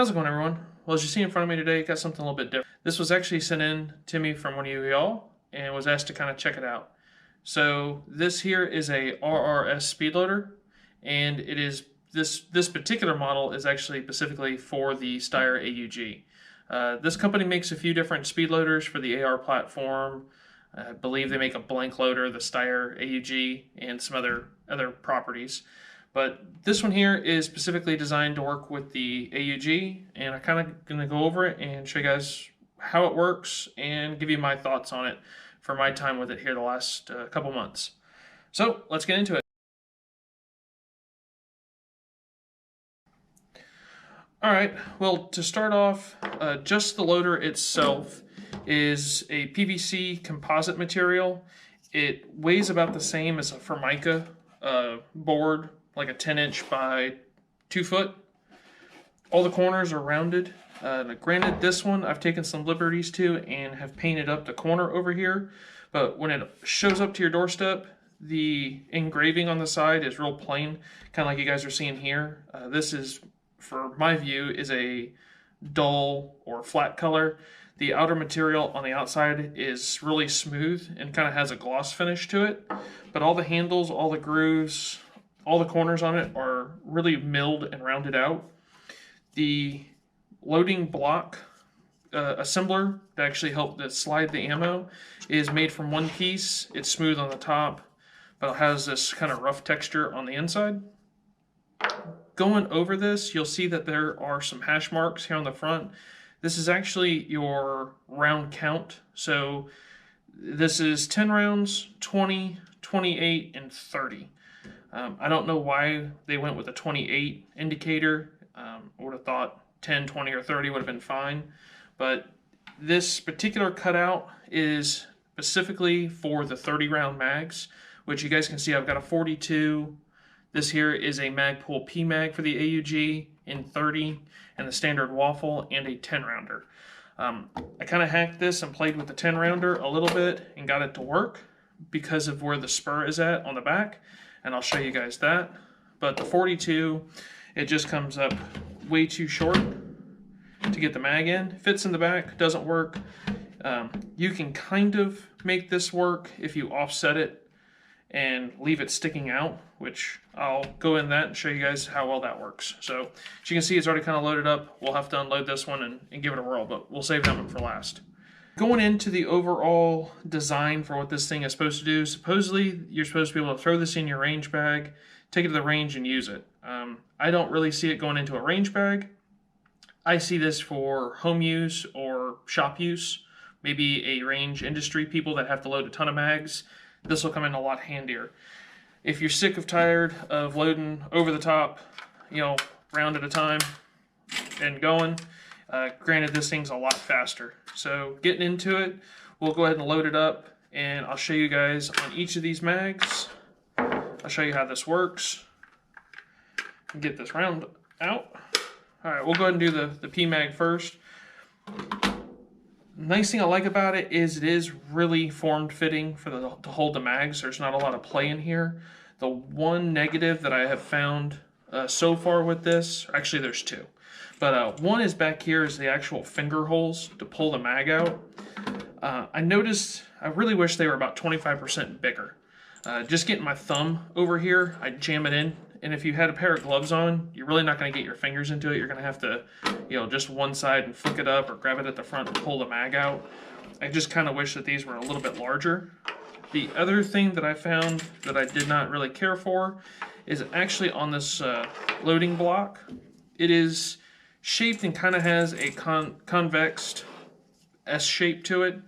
How's it going, everyone? Well, as you see in front of me today, got something a little bit different. This was actually sent in to me from one of y'all and was asked to kind of check it out. So this here is a Rrs Speed Loader, and it is this particular model is actually specifically for the Steyr AUG. This company makes a few different speed loaders for the AR platform. I believe they make a blank loader, the Steyr AUG, and some other properties. But this one here is specifically designed to work with the AUG, and I'm kind of going to go over it and show you guys how it works and give you my thoughts on it for my time with it here the last couple months. So let's get into it. All right, well, to start off, just the loader itself is a PVC composite material. It weighs about the same as a Formica board, like a 10-inch by 2 foot. All the corners are rounded. Granted, this one I've taken some liberties to and have painted up the corner over here, but when it shows up to your doorstep, the engraving on the side is real plain, kind of like you guys are seeing here. This is, for my view, is a dull or flat color. The outer material on the outside is really smooth and kind of has a gloss finish to it, but all the handles, all the grooves, all the corners on it are really milled and rounded out. The loading block assembler that actually helped to slide the ammo is made from one piece. It's smooth on the top, but it has this kind of rough texture on the inside. Going over this, you'll see that there are some hash marks here on the front. This is actually your round count. So this is 10 rounds, 20, 28, and 30. I don't know why they went with a 28 indicator. I would have thought 10, 20, or 30 would have been fine. But this particular cutout is specifically for the 30 round mags, which you guys can see I've got a 42. This here is a Magpul P mag for the AUG in 30 and the standard waffle, and a 10 rounder. I kind of hacked this and played with the 10 rounder a little bit and got it to work because of where the spur is at on the back, and I'll show you guys that. But the 42, it just comes up way too short to get the mag in. Fits in the back, doesn't work. You can kind of make this work if you offset it and leave it sticking out, which I'll go in that and show you guys how well that works. So as you can see, it's already kind of loaded up. We'll have to unload this one and give it a whirl, but we'll save that one for last. Going into the overall design for what this thing is supposed to do, supposedly you're supposed to be able to throw this in your range bag, take it to the range and use it. I don't really see it going into a range bag. I see this for home use or shop use, maybe a range industry people that have to load a ton of mags. This will come in a lot handier. If you're sick of tired of loading over the top, round at a time and going, granted this thing's a lot faster. So getting into it, we'll go ahead and load it up, and I'll show you guys on each of these mags. I'll show you how this works. Get this round out. All right, we'll go ahead and do the P mag first. Nice thing I like about it is really formed fitting for to hold the mags. There's not a lot of play in here. The one negative that I have found so far with this, actually there's two, but one is back here is the actual finger holes to pull the mag out. I noticed, I really wish they were about 25% bigger. Just getting my thumb over here, I jam it in, and if you had a pair of gloves on, you're really not going to get your fingers into it. You're going to have to, just one side and flick it up or grab it at the front and pull the mag out. I just kind of wish that these were a little bit larger. The other thing that I found that I did not really care for is actually on this loading block. It is shaped and kind of has a convex S shape to it.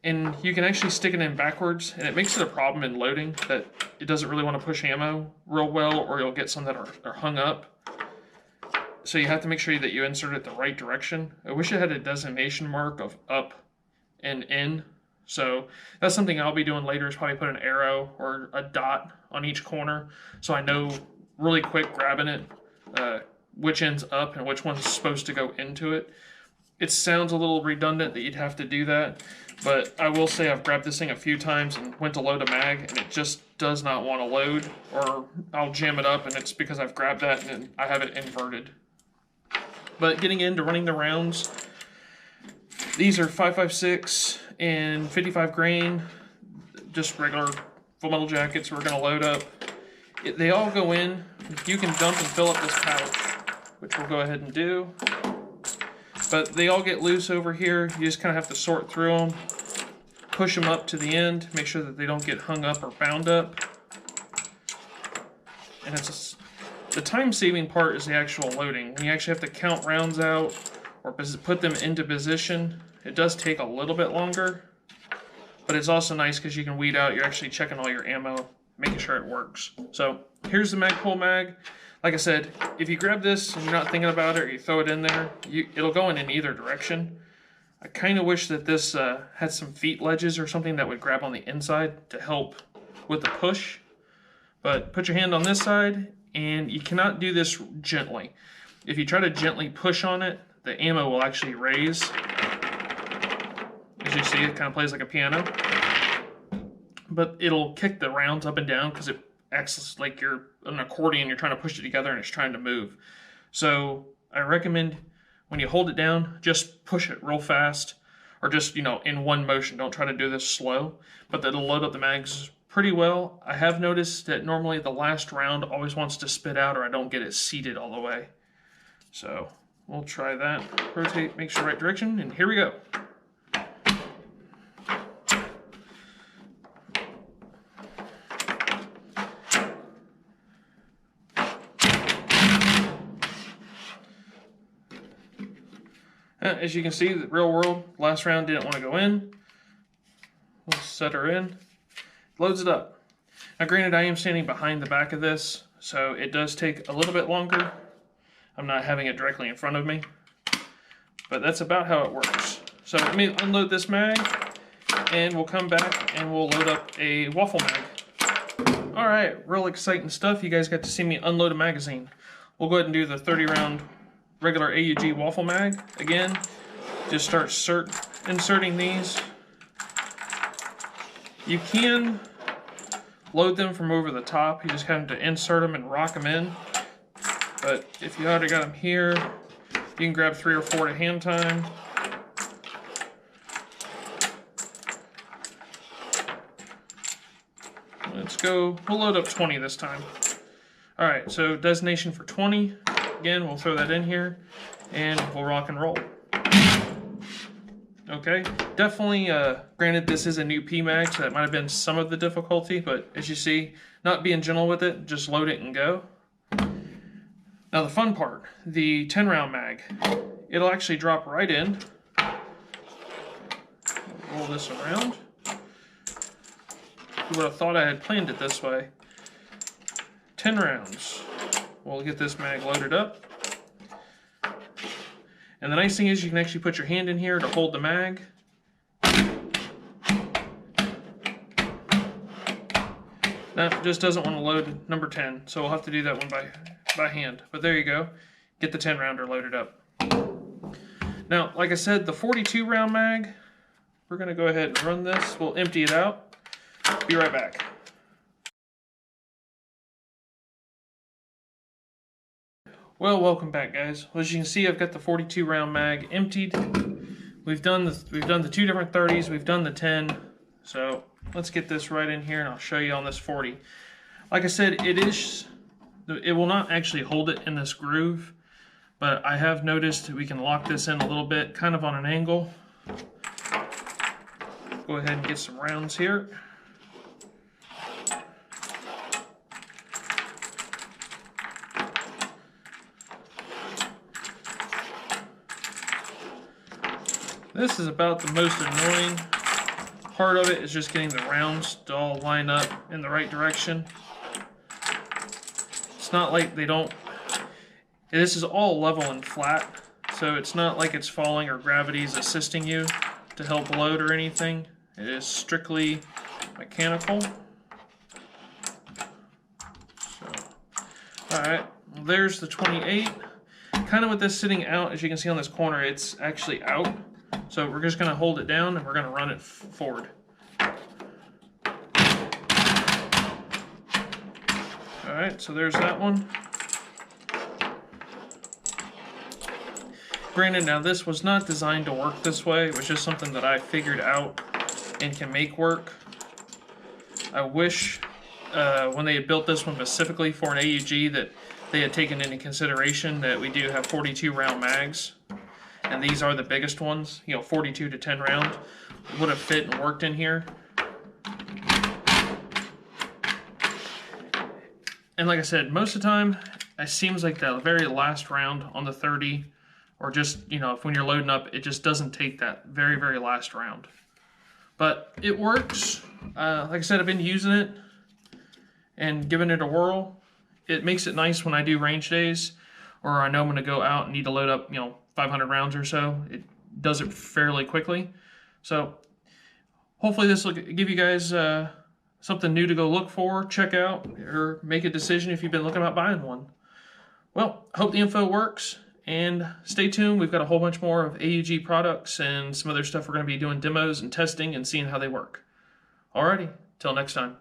And you can actually stick it in backwards, and it makes it a problem in loading that it doesn't really want to push ammo real well, or you'll get some that are hung up. So you have to make sure that you insert it the right direction. I wish it had a designation mark of up and in. So that's something I'll be doing later, is probably put an arrow or a dot on each corner, so I know really quick grabbing it which end's up and which one's supposed to go into it. It sounds a little redundant that you'd have to do that, but I will say I've grabbed this thing a few times and went to load a mag, and it just does not want to load, or I'll jam it up, and it's because I've grabbed that and I have it inverted. But getting into running the rounds, these are 5.56 and 55 grain, just regular full metal jackets we're going to load up. They all go in. You can dump and fill up this pouch, which we'll go ahead and do. But they all get loose over here. You just kind of have to sort through them, push them up to the end, make sure that they don't get hung up or bound up. And the time-saving part is the actual loading. When you actually have to count rounds out or put them into position, it does take a little bit longer. But it's also nice because you can weed out. You're actually checking all your ammo, making sure it works. So here's the Magpul mag. Like I said, if you grab this and you're not thinking about it, or you throw it in there, it'll go in either direction. I kind of wish that this had some feet ledges or something that would grab on the inside to help with the push. But put your hand on this side, and you cannot do this gently. If you try to gently push on it, the ammo will actually raise. As you see, it kind of plays like a piano. But it'll kick the rounds up and down because it acts like you're an accordion. You're trying to push it together and it's trying to move. So I recommend when you hold it down, just push it real fast, or just, in one motion. Don't try to do this slow, but that'll load up the mags pretty well. I have noticed that normally the last round always wants to spit out, or I don't get it seated all the way. So we'll try that. Rotate, make sure right direction, and here we go. As you can see, the real world, last round didn't want to go in. We'll set her in. Loads it up. Now granted, I am standing behind the back of this, so it does take a little bit longer. I'm not having it directly in front of me, but that's about how it works. So let me unload this mag, and we'll come back and we'll load up a waffle mag. All right, real exciting stuff. You guys got to see me unload a magazine. We'll go ahead and do the 30 round regular AUG waffle mag. Again, just start inserting these. You can load them from over the top. You just have to insert them and rock them in. But if you already got them here, you can grab 3 or 4 at hand time. Let's go. We'll load up 20 this time. All right, so designation for 20. Again, we'll throw that in here, and we'll rock and roll. Okay, definitely, granted this is a new PMag, so that might have been some of the difficulty, but as you see, not being gentle with it, just load it and go. Now the fun part, the 10 round mag, it'll actually drop right in. Roll this around. You would have thought I had planned it this way. 10 rounds. We'll get this mag loaded up. And the nice thing is you can actually put your hand in here to hold the mag. That just doesn't want to load number 10, so we'll have to do that one by hand. But there you go. Get the 10 rounder loaded up. Now, like I said, the 42 round mag, we're going to go ahead and run this. We'll empty it out. Be right back. Well, welcome back, guys. Well, as you can see, I've got the 42 round mag emptied. We've done the 2 different 30s. We've done the 10. So let's get this right in here, and I'll show you on this 40. Like I said, it will not actually hold it in this groove, but I have noticed we can lock this in a little bit, kind of on an angle. Go ahead and get some rounds here. This is about the most annoying part of it, is just getting the rounds to all line up in the right direction. It's not like they don't... This is all level and flat, so it's not like it's falling or gravity is assisting you to help load or anything. It is strictly mechanical. Alright, there's the 28. Kind of with this sitting out, as you can see on this corner, it's actually out. So we're just going to hold it down and we're going to run it forward. Alright, so there's that one. Granted, now this was not designed to work this way. It was just something that I figured out and can make work. I wish when they had built this one specifically for an AUG that they had taken into consideration that we do have 42 round mags, and these are the biggest ones, you know, 42 to 10 round. It would have fit and worked in here. And like I said, most of the time, it seems like the very last round on the 30, or just, you know, if when you're loading up, it just doesn't take that very, very last round. But it works. Like I said, I've been using it and giving it a whirl. It makes it nice when I do range days, or I know I'm going to go out and need to load up, you know, 500 rounds or so. It does it fairly quickly. So hopefully this will give you guys something new to go look for, check out, or make a decision if you've been looking about buying one. Well, I hope the info works, and stay tuned. We've got a whole bunch more of AUG products and some other stuff we're going to be doing demos and testing and seeing how they work. Alrighty, till next time.